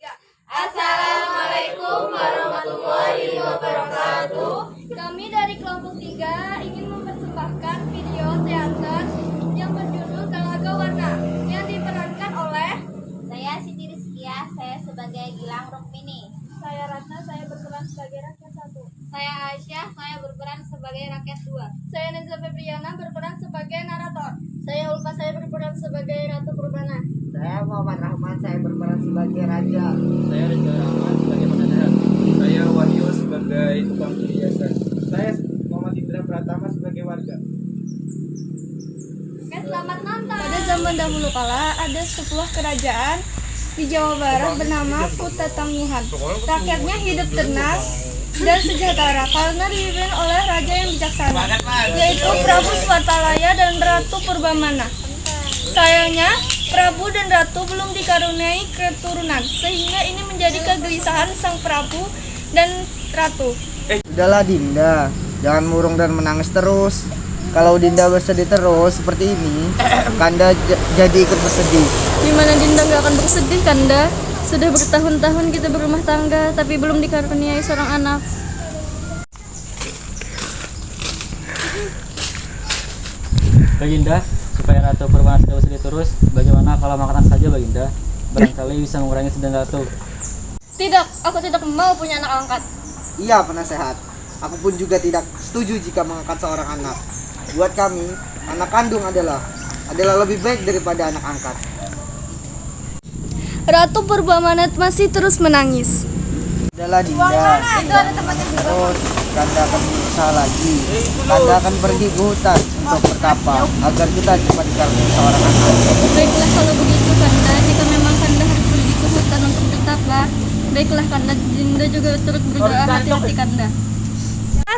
Assalamualaikum warahmatullahi wabarakatuh. Kami dari kelompok 3 ingin mempersembahkan video teater yang berjudul Galaga Warna yang diperankan oleh Saya Siti Rizkia, saya sebagai Gilang Rukmini. saya Ratna, saya berperan sebagai rakyat 1. Saya Aisyah, saya berperan sebagai rakyat 2. Saya Neza Febriana berperan sebagai narator. Saya Ulfa, saya berperan sebagai Ratu Purbana. Saya Muhammad Rahman, saya berperan sebagai raja. Saya Rizky Rahman sebagai penasehat. Saya Wahyu sebagai tukang perhiasan. Saya Muhammad Indra Pratama sebagai warga. Oke, selamat nonton. Pada zaman dahulu kala ada sebuah kerajaan di Jawa Barat bernama Kutatangguhan. Rakyatnya hidup tenang dan sejahtera karena dipimpin oleh raja yang bijaksana, yaitu Prabu Swartalaya dan Ratu Purbamana. Sayangnya, Prabu dan Ratu belum dikaruniai keturunan, sehingga ini menjadi kegelisahan sang Prabu dan Ratu. Sudahlah Dinda, jangan murung dan menangis terus. Kalau Dinda bersedih terus seperti ini, Kanda jadi ikut bersedih. Gimana Dinda nggak akan bersedih, Kanda? Sudah bertahun-tahun kita berumah tangga, tapi belum dikaruniai seorang anak. Baginda, supaya Ratu Purbana tidak bersedih terus, bagaimana kalau makan saja Baginda? Barangkali bisa mengurangi sedang Ratu. Tidak, aku tidak mau punya anak angkat. Iya penasehat, aku pun juga tidak setuju jika mengangkat seorang anak. Buat kami, anak kandung adalah lebih baik daripada anak angkat. Ratu Purbamana masih terus menangis. Sudahlah Dinda, terus Kanda akan berusaha lagi. Kanda akan pergi ke hutan untuk bertapa agar kita cepat dikaruniai seorang anak. Baiklah kalau begitu, Kanda. Jika memang Kanda harus pergi ke hutan untuk bertapa, baiklah Kanda. Dinda juga turut berdoa, hati-hati Kanda.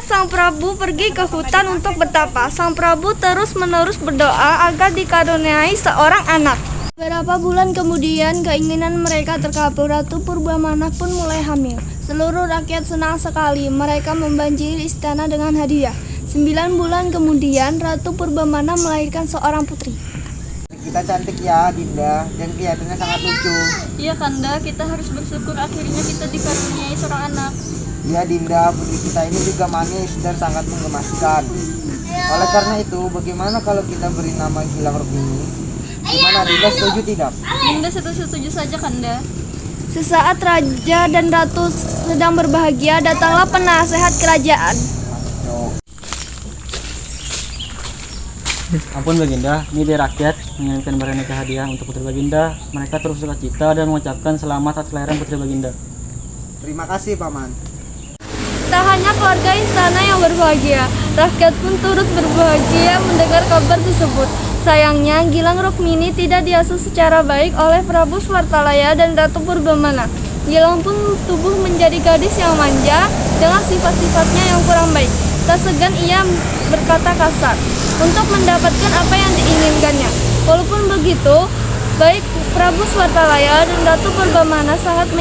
Sang Prabu pergi ke hutan untuk bertapa. Sang Prabu terus-menerus berdoa agar dikaruniai seorang anak. Beberapa bulan kemudian keinginan mereka terkabul. Ratu Purbamana pun mulai hamil. Seluruh rakyat senang sekali. Mereka membanjiri istana dengan hadiah. 9 bulan kemudian Ratu Purbamana melahirkan seorang putri. Kita cantik ya Dinda, dan kelihatannya sangat lucu. Iya Kanda, kita harus bersyukur akhirnya kita dikaruniai seorang anak. Ya Dinda, putri kita ini juga manis dan sangat menggemaskan. Oleh karena itu, bagaimana kalau kita beri nama Gilang Rukmini? Gimana Dinda, setuju tidak? Dinda setuju saja Kanda. Sesaat raja dan ratu sedang berbahagia, datanglah penasehat kerajaan. Ampun Baginda, ini dari rakyat mengirimkan barang nikah hadiah untuk putri Baginda. Mereka terus bersuka cita dan mengucapkan selamat atas kelahiran putri Baginda. Terima kasih Paman. Tak hanya keluarga istana yang berbahagia, rakyat pun turut berbahagia mendengar kabar tersebut. Sayangnya, Gilang Rukmini tidak diasuh secara baik oleh Prabu Swartalaya dan Ratu Purbamana. Gilang pun tumbuh menjadi gadis yang manja dengan sifat-sifatnya yang kurang baik. Tak segan ia berkata kasar untuk mendapatkan apa yang diinginkannya. Walaupun begitu, baik Prabu Swartalaya dan Ratu Purbamana sangat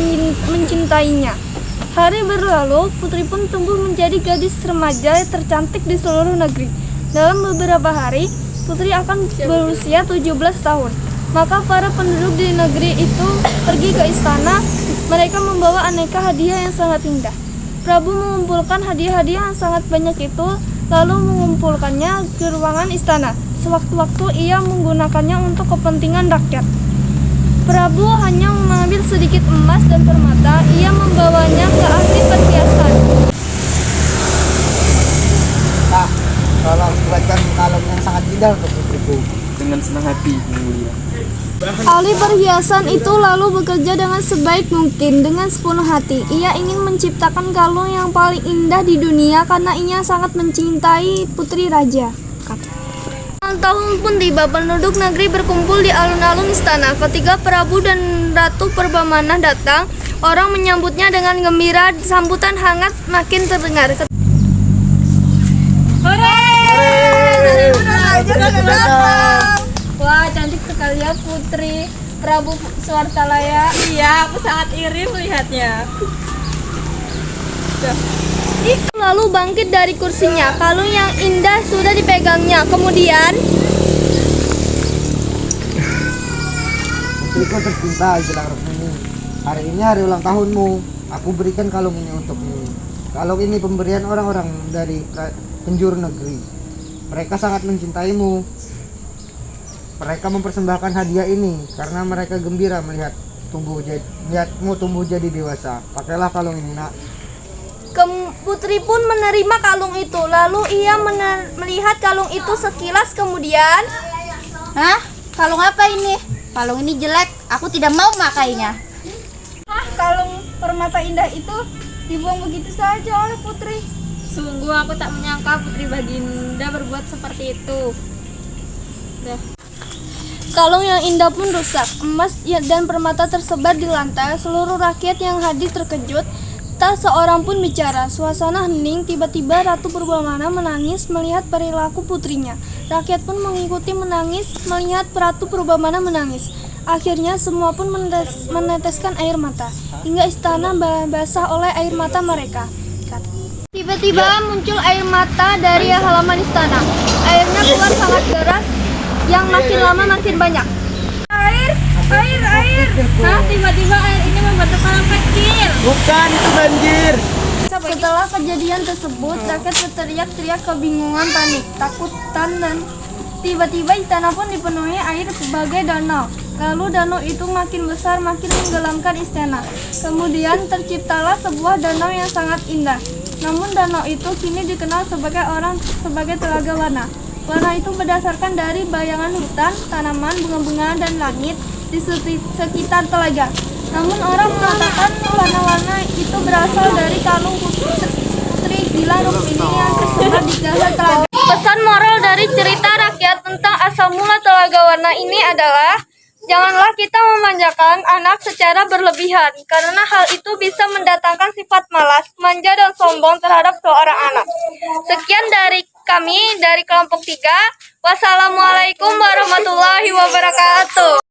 mencintainya. Hari berlalu, putri pun tumbuh menjadi gadis remaja tercantik di seluruh negeri. Dalam beberapa hari, putri akan berusia 17 tahun. Maka para penduduk di negeri itu pergi ke istana. Mereka membawa aneka hadiah yang sangat indah. Prabu mengumpulkan hadiah-hadiah yang sangat banyak itu, lalu mengumpulkannya ke ruangan istana. Sewaktu-waktu ia menggunakannya untuk kepentingan rakyat. Prabu hanya mengambil sedikit emas dan permata. Ia membawanya ke ahli perhiasan. Kak, tolong buatkan kalung yang sangat indah untuk putriku. Dengan senang hati, Yang Mulia. Ahli perhiasan itu lalu bekerja dengan sebaik mungkin, dengan sepenuh hati. Ia ingin menciptakan kalung yang paling indah di dunia karena ia sangat mencintai putri raja. Tahun pun tiba, penduduk negeri berkumpul di alun-alun istana. Ketika Prabu dan Ratu Purbamana datang, orang menyambutnya dengan gembira. Sambutan hangat makin terdengar. Wah, cantik sekali ya putri Prabu Swartalaya. Iya, aku sangat iri melihatnya. Lalu bangkit dari kursinya. Kalung yang indah sudah dipegangnya. Kemudian Putriku tercinta Gilang Rukmini, Hari ini hari ulang tahunmu. Aku berikan kalung ini untukmu. Kalung ini pemberian orang-orang dari penjuru negeri. Mereka sangat mencintaimu. Mereka mempersembahkan hadiah ini karena mereka gembira melihatmu tumbuh jadi dewasa. Pakailah kalung ini, nak. Putri pun menerima kalung itu. Lalu ia melihat kalung itu sekilas kemudian. Hah? Kalung apa ini? Kalung ini jelek, aku tidak mau memakainya. Kalung permata indah itu dibuang begitu saja oleh Putri. Sungguh aku tak menyangka Putri Baginda berbuat seperti itu. Kalung yang indah pun rusak. Emas dan permata tersebar di lantai. Seluruh rakyat yang hadir terkejut. Tak seorang pun bicara. Suasana hening. Tiba-tiba Ratu Purbamana menangis melihat perilaku putrinya. Rakyat pun mengikuti menangis melihat Ratu Purbamana menangis. Akhirnya semua pun meneteskan air mata. Hingga istana basah oleh air mata mereka. Tiba-tiba muncul air mata dari halaman istana. Airnya keluar sangat deras, yang makin lama makin banyak. Air. Hah? Tiba-tiba air ini membentuk kolam kecil. Bukan, itu banjir. Setelah kejadian tersebut, rakyat berteriak-teriak kebingungan, panik, takutan, dan tiba-tiba istana pun dipenuhi air sebagai danau. Lalu danau itu makin besar, makin menggelamkan istana. Kemudian terciptalah sebuah danau yang sangat indah. Namun danau itu kini dikenal sebagai Telaga Warna. Warna itu berdasarkan dari bayangan hutan, tanaman, bunga-bunga, dan langit di sekitar telaga. Namun orang mengatakan warna-warna itu berasal dari kalung Putri Gilang Rukmini yang tersebar di dasar telaga. Pesan moral dari cerita rakyat tentang asal mula Telaga Warna ini adalah janganlah kita memanjakan anak secara berlebihan, karena hal itu bisa mendatangkan sifat malas, manja, dan sombong terhadap seorang anak. Sekian dari kami dari kelompok 3. Wassalamualaikum warahmatullahi wabarakatuh.